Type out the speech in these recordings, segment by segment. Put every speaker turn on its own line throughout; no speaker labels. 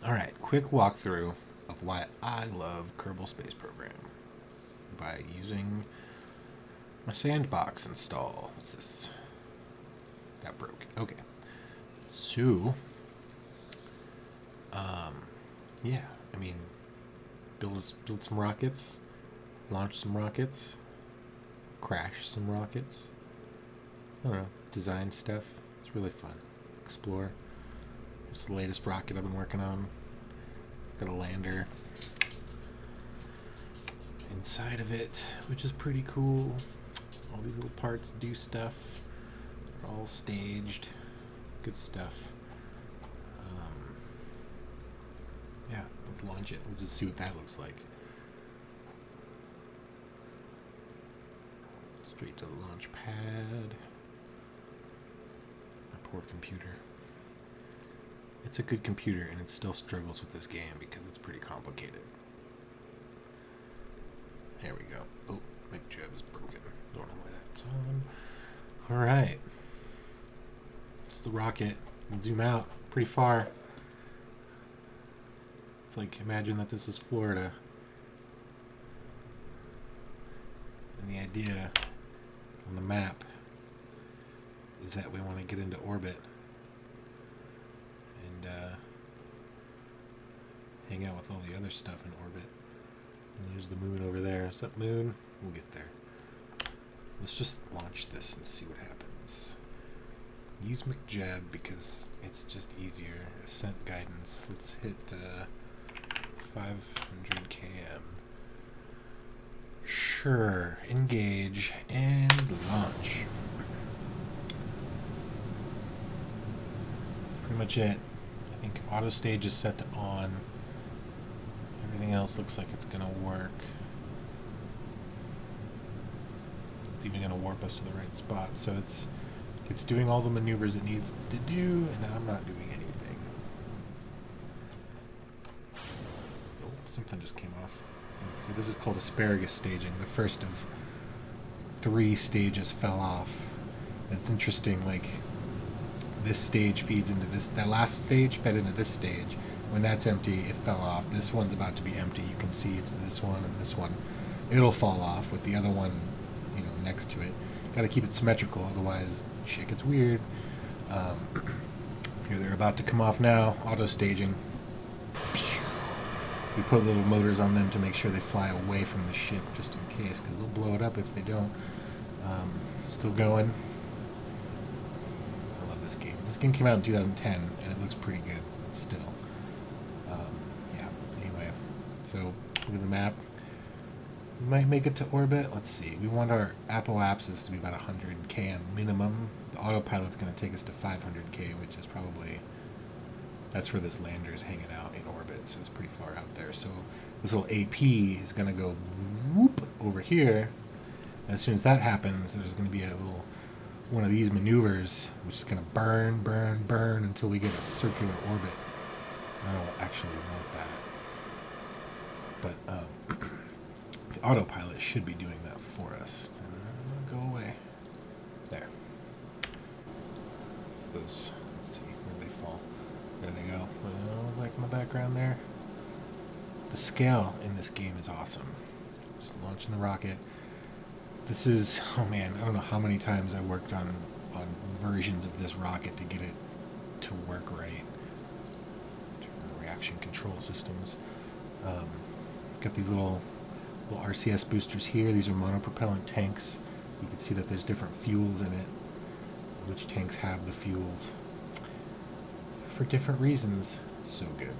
Alright, quick walkthrough of why I love Kerbal Space Program by using my sandbox install. What's this? That broke. Okay. So, yeah, I mean, build some rockets, launch some rockets, crash some rockets. I don't know, design stuff. It's really fun. Explore. It's the latest rocket I've been working on. It's got a lander inside of it, which is pretty cool. All these little parts do stuff. They're all staged. Good stuff. Yeah, let's launch it. Let's just see what that looks like. Straight to the launch pad. My poor computer. It's a good computer, and it still struggles with this game because it's pretty complicated. There we go. Oh, McJeb is broken. Don't know why that's on. Alright. It's the rocket. Zoom out pretty far. It's like, imagine that this is Florida. And the idea on the map is that we want to get into orbit and hang out with all the other stuff in orbit. And there's the moon over there. Is that moon? We'll get there. Let's just launch this and see what happens. Use McJeb because it's just easier. Ascent guidance. Let's hit 500 km. Sure. Engage and launch. Pretty much it. I think auto stage is set to on. Everything else looks like it's gonna work. It's even gonna warp us to the right spot. So it's doing all the maneuvers it needs to do, and I'm not doing anything. Oh, something just came off. This is called asparagus staging. The first of 3 stages fell off. And it's interesting, like, this stage feeds into this. That last stage fed into this stage. When that's empty, it fell off. This one's about to be empty. You can see it's this one and this one. It'll fall off with the other one, next to it. Got to keep it symmetrical, otherwise shit gets weird. Here, they're about to come off now. Auto staging. We put little motors on them to make sure they fly away from the ship, just in case, because they'll blow it up if they don't. Still going. I love this game. This game came out in 2010, and it looks pretty good still. Yeah, anyway. So, look at the map. We might make it to orbit. Let's see. We want our apoapsis to be about 100 km minimum. The autopilot's going to take us to 500 km, which is probably... That's where this lander is hanging out in orbit, so it's pretty far out there. So this little AP is going to go whoop over here. And as soon as that happens, there's going to be a little one of these maneuvers, which is going to burn, burn, burn until we get a circular orbit. I don't actually want that. But the autopilot should be doing that for us. Go away. There. So those, let's see, where'd they fall? There they go. Like in the background there. The scale in this game is awesome. Just launching the rocket. This is, oh man, I don't know how many times I worked on versions of this rocket to get it to work right. Reaction control systems. Got these little RCS boosters here. These are monopropellant tanks. You can see that there's different fuels in it. Which tanks have the fuels for different reasons. It's so good.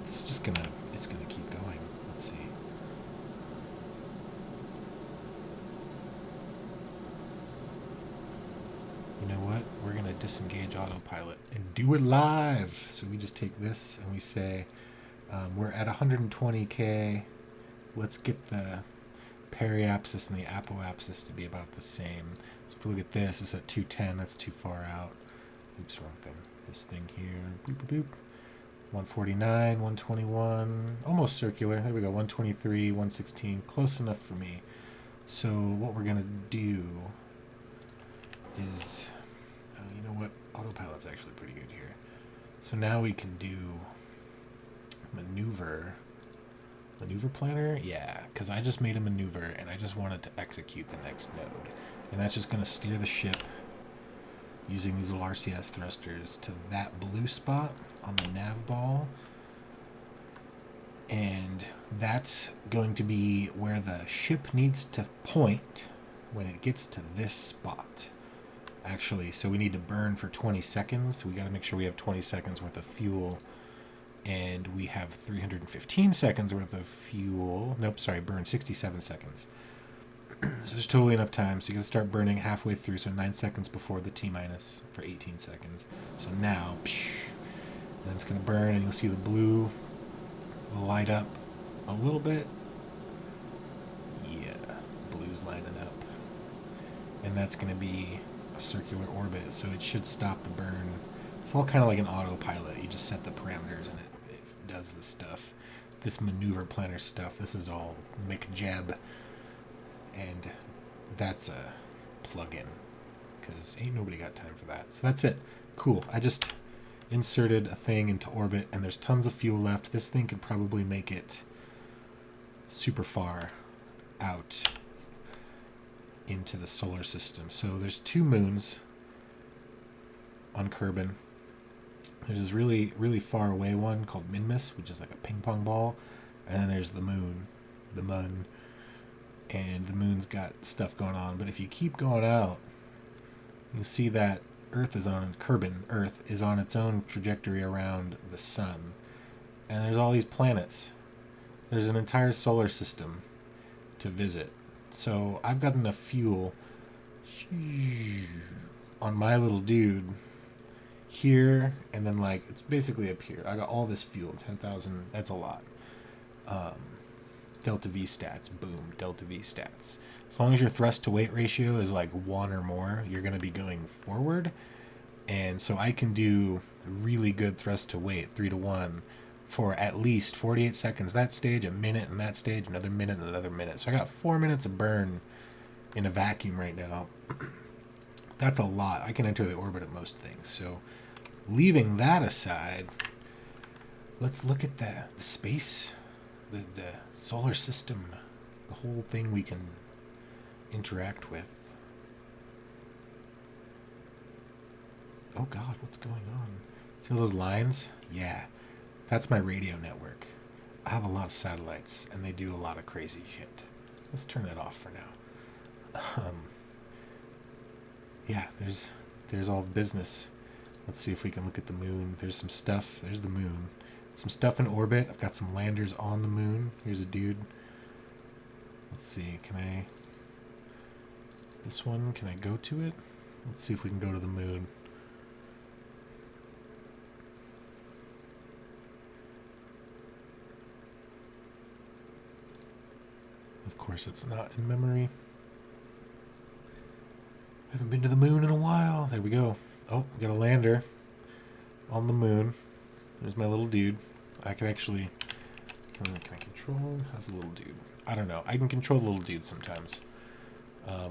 It's just it's gonna keep going. Let's see. You know what? We're gonna disengage autopilot and do it live. So we just take this and we say, we're at 120K. Let's get the periapsis and the apoapsis to be about the same. So if we look at this, it's at 210. That's too far out. Oops, wrong thing. This thing here. Boop, boop, boop. 149, 121. Almost circular. There we go. 123, 116. Close enough for me. So what we're going to do is, you know what? Autopilot's actually pretty good here. So now we can do maneuver planner. Yeah, because I just made a maneuver and I just wanted to execute the next node, and that's just going to steer the ship using these little RCS thrusters to that blue spot on the nav ball, and that's going to be where the ship needs to point when it gets to this spot. Actually, so we need to burn for 20 seconds. We got to make sure we have 20 seconds worth of fuel, and we have 315 seconds worth of fuel. Nope, sorry, burn 67 seconds. So there's totally enough time. So you got to start burning halfway through, so 9 seconds before the T-minus for 18 seconds. So now, then it's going to burn, and you'll see the blue will light up a little bit. Yeah, blue's lining up. And that's going to be a circular orbit, so it should stop the burn. It's all kind of like an autopilot. You just set the parameters and it does the stuff. This maneuver planner stuff, this is all McJeb, and that's a plug-in because ain't nobody got time for that. So that's it. Cool. I just inserted a thing into orbit, and there's tons of fuel left. This thing could probably make it super far out into the solar system. So there's 2 moons on Kerbin. There's this really, really far away one called Minmus, which is like a ping pong ball. And then there's the moon. And the moon's got stuff going on. But if you keep going out, you see that Kerbin, Earth, is on its own trajectory around the sun. And there's all these planets. There's an entire solar system to visit. So I've got enough fuel on my little dude here, and then like it's basically up here. I got all this fuel, 10,000. That's a lot. Delta V stats, boom, Delta V stats. As long as your thrust to weight ratio is like 1 or more, you're going to be going forward. And so I can do really good thrust to weight, 3 to 1, for at least 48 seconds that stage, a minute in that stage, another minute, and another minute. So I got 4 minutes of burn in a vacuum right now. That's a lot. I can enter the orbit at most things. So leaving that aside, let's look at the space, the solar system, the whole thing we can interact with. Oh God, what's going on? See all those lines? Yeah. That's my radio network. I have a lot of satellites, and they do a lot of crazy shit. Let's turn that off for now. Yeah, there's all the business. Let's see if we can look at the moon. There's some stuff. There's the moon. Some stuff in orbit. I've got some landers on the moon. Here's a dude. Let's see. This one, can I go to it? Let's see if we can go to the moon. Of course, it's not in memory. I haven't been to the moon in a while. There we go. Oh, we got a lander on the moon. There's my little dude. I can actually... Can I control? How's the little dude? I don't know. I can control the little dude sometimes.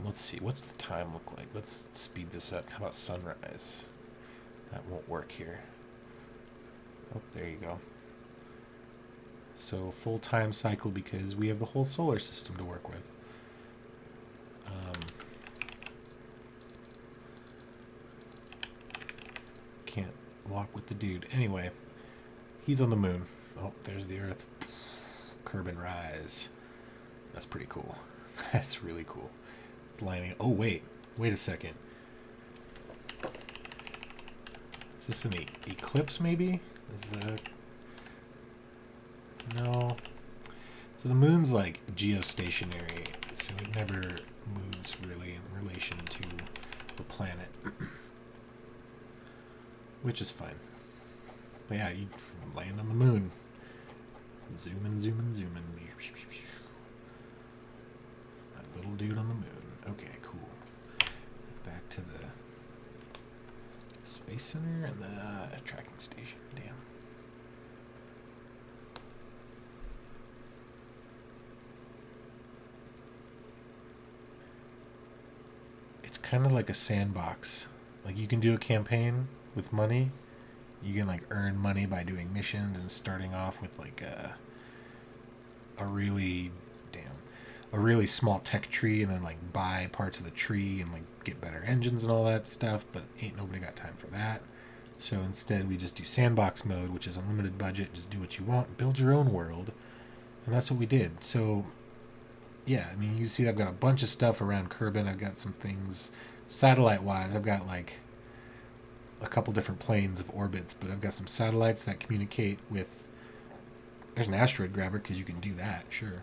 Let's see. What's the time look like? Let's speed this up. How about sunrise? That won't work here. Oh, there you go. So full time cycle because we have the whole solar system to work with. Can't walk with the dude. Anyway, he's on the moon. Oh, there's the Earth. Kerbin rise. That's pretty cool. That's really cool. It's lining. Oh wait a second. Is this an eclipse? Maybe is the No. So the moon's like geostationary, so it never moves really in relation to the planet. Which is fine. But yeah, you land on the moon. Zoom in. That little dude on the moon. Okay, cool. Back to the Space Center and the tracking station. Damn. It's kind of like a sandbox Like you can do a campaign with money. You can like earn money by doing missions and starting off with like a really a really small tech tree, and then like buy parts of the tree and like get better engines and all that stuff. But ain't nobody got time for that. So instead, we just do sandbox mode, which is unlimited budget. Just do what you want, build your own world, and that's what we did. So yeah, I mean, you see, I've got a bunch of stuff around Kerbin. I've got some things satellite-wise. I've got like a couple different planes of orbits, but I've got some satellites that communicate with. There's an asteroid grabber because you can do that, sure.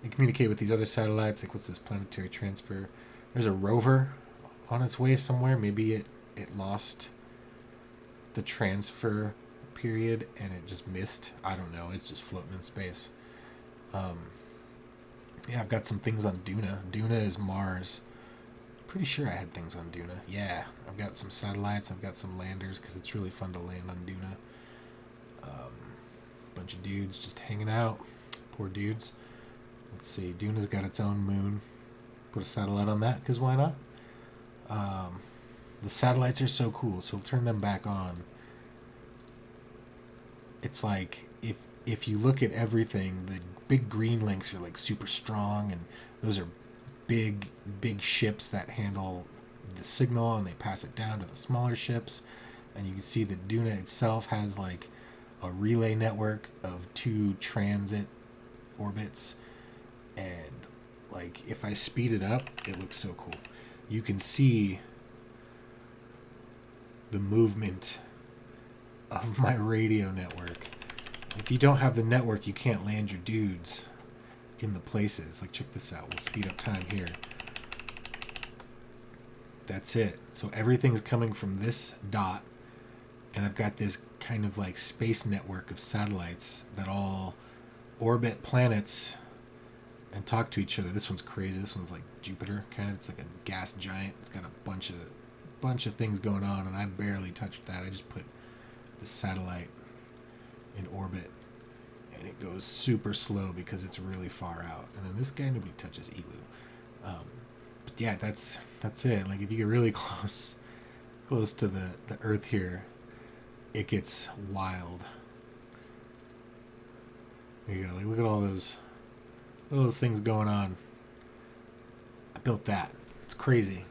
You communicate with these other satellites. Like, what's this planetary transfer? There's a rover on its way somewhere. Maybe it lost the transfer period and it just missed. I don't know. It's just floating in space. Yeah, I've got some things on Duna. Duna is Mars. Pretty sure I had things on Duna. Yeah, I've got some satellites. I've got some landers because it's really fun to land on Duna. Bunch of dudes just hanging out. Poor dudes. Let's see. Duna's got its own moon. Put a satellite on that because why not? The satellites are so cool. So turn them back on. It's like if you look at everything, the big green links are like super strong, and those are big ships that handle the signal, and they pass it down to the smaller ships. And you can see that Duna itself has like a relay network of 2 transit orbits, and like if I speed it up, it looks so cool. You can see the movement of my radio network. If you don't have the network, you can't land your dudes in the places. Like, check this out. We'll speed up time here. That's it. So everything's coming from this dot, and I've got this kind of like space network of satellites that all orbit planets and talk to each other. This one's crazy. This one's like Jupiter, kind of. It's like a gas giant. It's got a bunch of things going on, and I barely touched that. I just put the satellite in orbit, and it goes super slow because it's really far out. And then this guy, nobody touches Elu. But yeah, that's it. Like if you get really close to the Earth here, it gets wild. There you go. Like look at all those things going on. I built that. It's crazy.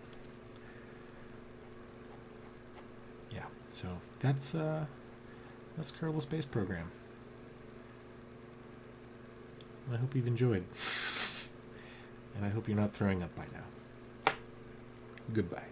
Yeah. So that's Kerbal Space Program. I hope you've enjoyed. And I hope you're not throwing up by now. Goodbye.